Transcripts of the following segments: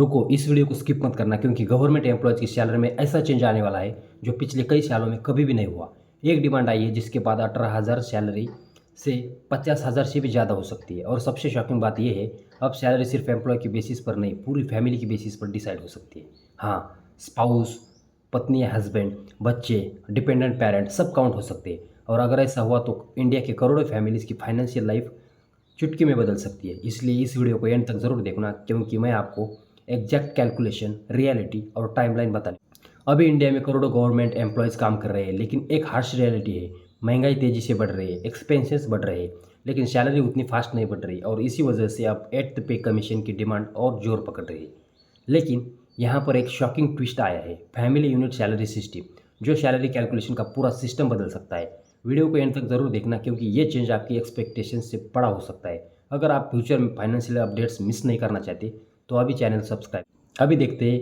रुको, इस वीडियो को स्किप मत करना क्योंकि गवर्नमेंट एम्प्लॉयज़ की सैलरी में ऐसा चेंज आने वाला है जो पिछले कई सालों में कभी भी नहीं हुआ। एक डिमांड आई है जिसके बाद 18,000 सैलरी से 50,000 से भी ज़्यादा हो सकती है। और सबसे शॉकिंग बात यह है, अब सैलरी सिर्फ एम्प्लॉय के बेसिस पर नहीं, पूरी फैमिली की बेसिस पर डिसाइड हो सकती है। हाँ, स्पाउस, पत्नी या हस्बैंड, बच्चे, डिपेंडेंट पेरेंट सब काउंट हो सकते हैं। और अगर ऐसा हुआ तो इंडिया के करोड़ों फैमिलीज़ की फाइनेंशियल लाइफ चुटकी में बदल सकती है। इसलिए इस वीडियो को एंड तक ज़रूर देखना क्योंकि मैं आपको एग्जैक्ट कैलकुलेशन, रियलिटी और टाइमलाइन बताने। अभी इंडिया में करोड़ों गवर्नमेंट एम्प्लॉयज़ काम कर रहे हैं, लेकिन एक हार्श रियलिटी है, महंगाई तेज़ी से बढ़ रही है, एक्सपेंसेस बढ़ रहे हैं, लेकिन सैलरी उतनी फास्ट नहीं बढ़ रही। और इसी वजह से अब 8th पे कमीशन की डिमांड और जोर पकड़ रही है। लेकिन यहाँ पर एक शॉकिंग ट्विस्ट आया है, फैमिली यूनिट सैलरी सिस्टम, जो सैलरी कैलकुलेशन का पूरा सिस्टम बदल सकता है। वीडियो को एंड तक ज़रूर देखना क्योंकि ये चेंज आपकी एक्सपेक्टेशन से बड़ा हो सकता है। अगर आप फ्यूचर में फाइनेंशियल अपडेट्स मिस नहीं करना चाहते तो अभी चैनल सब्सक्राइब। अभी देखते हैं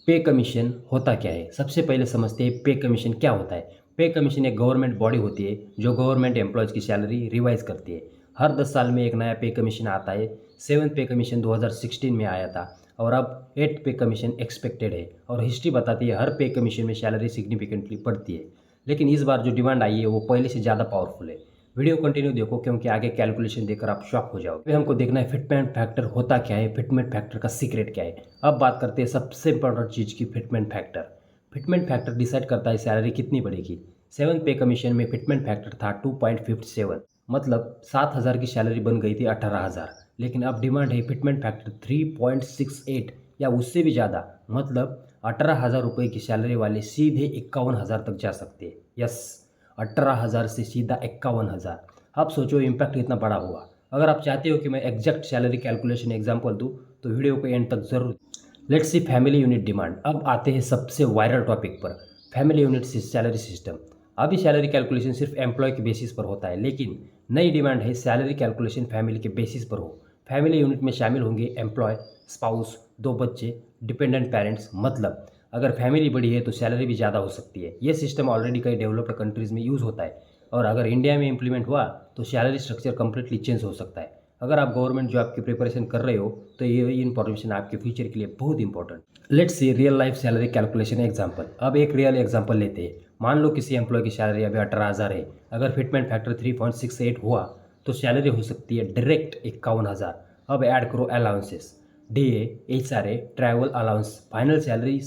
पे कमीशन होता क्या है। सबसे पहले समझते हैं पे कमीशन क्या होता है। पे कमीशन एक गवर्नमेंट बॉडी होती है जो गवर्नमेंट एम्प्लॉयज़ की सैलरी रिवाइज करती है। हर 10 साल में एक नया पे कमीशन आता है। 7th पे कमीशन 2016 में आया था और अब 8th पे कमीशन एक्सपेक्टेड है। और हिस्ट्री बताती है हर पे कमीशन में सैलरी सिग्निफिकेंटली बढ़ती है। लेकिन इस बार जो डिमांड आई है वो पहले से ज़्यादा पावरफुल है। वीडियो कंटिन्यू देखो क्योंकि आगे कैलकुलेशन देखकर आप शॉक हो जाओगे। अभी हमको देखना है फिटमेंट फैक्टर होता क्या है, फिटमेंट फैक्टर का सीक्रेट क्या है। अब बात करते हैं सबसे इंपॉर्टेंट चीज़ की, fitment factor. Fitment factor decide करता है सैलरी कितनी बढ़ेगी। 7th पे कमीशन में फिटमेंट फैक्टर था 2.57, मतलब 7,000 की सैलरी बन गई थी 18,000। लेकिन अब डिमांड है फिटमेंट फैक्टर 3.68 या उससे भी ज़्यादा, मतलब 18,000 रुपये की सैलरी वाले सीधे 51,000 तक जा सकते हैं। यस, 18,000 से सीधा 51,000। आप सोचो इम्पैक्ट कितना बड़ा हुआ। अगर आप चाहते हो कि मैं एग्जैक्ट सैलरी कैलकुलेशन एग्जांपल दूं तो वीडियो को एंड तक ज़रूर। Let's see family unit demand. अब आते हैं सबसे वायरल टॉपिक पर, फैमिली यूनिट सैलरी सिस्टम। अभी सैलरी कैलकुलेशन सिर्फ एम्प्लॉय के बेसिस पर होता है, लेकिन नई डिमांड है सैलरी कैलकुलेशन फैमिली के बेसिस पर हो। फैमिली यूनिट में शामिल होंगे एम्प्लॉय, स्पाउस, 2 बच्चे, डिपेंडेंट पेरेंट्स। मतलब अगर फैमिली बड़ी है तो सैलरी भी ज़्यादा हो सकती है। ये सिस्टम ऑलरेडी कई डेवलप्ड कंट्रीज़ में यूज़ होता है और अगर इंडिया में इम्प्लीमेंट हुआ तो सैलरी स्ट्रक्चर कम्प्लीटली चेंज हो सकता है। अगर आप गवर्नमेंट जॉब की प्रिपरेशन कर रहे हो तो ये इन्फॉर्मेशन आपके फ्यूचर के लिए बहुत important. Let's see real life salary calculation example. अब एक रियल एग्जांपल लेते हैं। मान लो किसी एम्प्लॉय की सैलरी अभी 18,000 है। अगर फिटमेंट फैक्टर 3.68 हुआ तो सैलरी हो सकती है डायरेक्ट 51,000। अब ऐड करो allowances, DA, HRA, travel allowance, final salary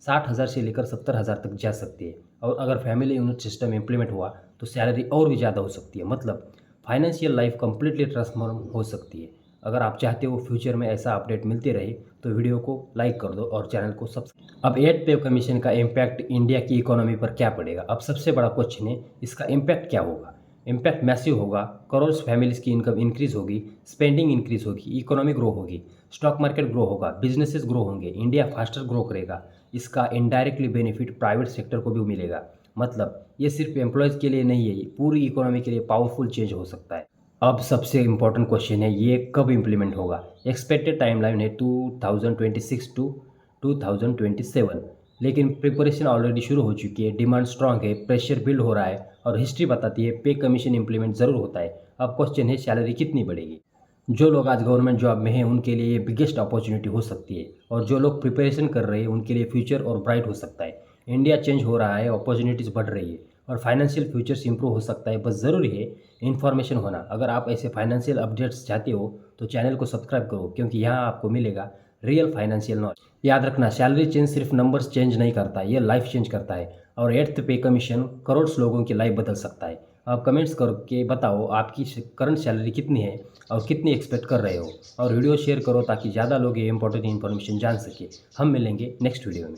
60,000 से लेकर 70,000 तक जा सकती है। और अगर फैमिली यूनिट सिस्टम इम्प्लीमेंट हुआ तो सैलरी और भी ज़्यादा हो सकती है। मतलब फाइनेंशियल लाइफ कंप्लीटली ट्रांसफॉर्म हो सकती है। अगर आप चाहते हो फ्यूचर में ऐसा अपडेट मिलते रहे तो वीडियो को लाइक कर दो और चैनल को सब्सक्राइब। अब 8th पे कमीशन का इम्पैक्ट इंडिया की इकोनॉमी पर क्या पड़ेगा। अब सबसे बड़ा क्वेश्चन है इसका इम्पैक्ट क्या होगा। इम्पैक्ट मैसिव होगा। करोड़ फैमिलीज़ की इनकम इंक्रीज़ होगी, स्पेंडिंग इंक्रीज़ होगी, इकोनॉमी ग्रो होगी, स्टॉक मार्केट ग्रो होगा, बिजनेसेस ग्रो होंगे, इंडिया फास्टर ग्रो करेगा। इसका इनडायरेक्टली बेनिफिट प्राइवेट सेक्टर को भी मिलेगा। मतलब ये सिर्फ एम्प्लॉयज़ के लिए नहीं है, ये पूरी इकोनॉमी के लिए पावरफुल चेंज हो सकता है। अब सबसे इम्पोर्टेंट क्वेश्चन है ये कब इम्प्लीमेंट होगा। एक्सपेक्टेड टाइमलाइन है 2026 टू 2027, लेकिन प्रिपरेशन ऑलरेडी शुरू हो चुकी है। डिमांड स्ट्रांग है, प्रेशर बिल्ड हो रहा है और हिस्ट्री बताती है पे कमीशन इम्प्लीमेंट ज़रूर होता है। अब क्वेश्चन है सैलरी कितनी बढ़ेगी। जो लोग आज गवर्नमेंट जॉब में हैं उनके लिए ये बिगेस्ट अपॉर्चुनिटी हो सकती है और जो लोग प्रिपरेशन कर रहे हैं उनके लिए फ्यूचर और ब्राइट हो सकता है। इंडिया चेंज हो रहा है, अपॉर्चुनिटीज़ बढ़ रही है और फाइनेंशियल फ्यूचर्स इंप्रूव हो सकता है। बस ज़रूरी है इन्फॉर्मेशन होना। अगर आप ऐसे फाइनेंशियल अपडेट्स चाहते हो तो चैनल को सब्सक्राइब करो क्योंकि यहाँ आपको मिलेगा रियल फाइनेंशियल नॉलेज। याद रखना, सैलरी चेंज सिर्फ नंबर्स चेंज नहीं करता, ये लाइफ चेंज करता है। और 8th पे कमीशन करोड़ लोगों की लाइफ बदल सकता है। आप कमेंट्स करके बताओ आपकी करंट सैलरी कितनी है और कितनी एक्सपेक्ट कर रहे हो। और वीडियो शेयर करो ताकि ज़्यादा लोग ये इंपॉर्टेंट इन्फॉर्मेशन जान सके। हम मिलेंगे नेक्स्ट वीडियो में।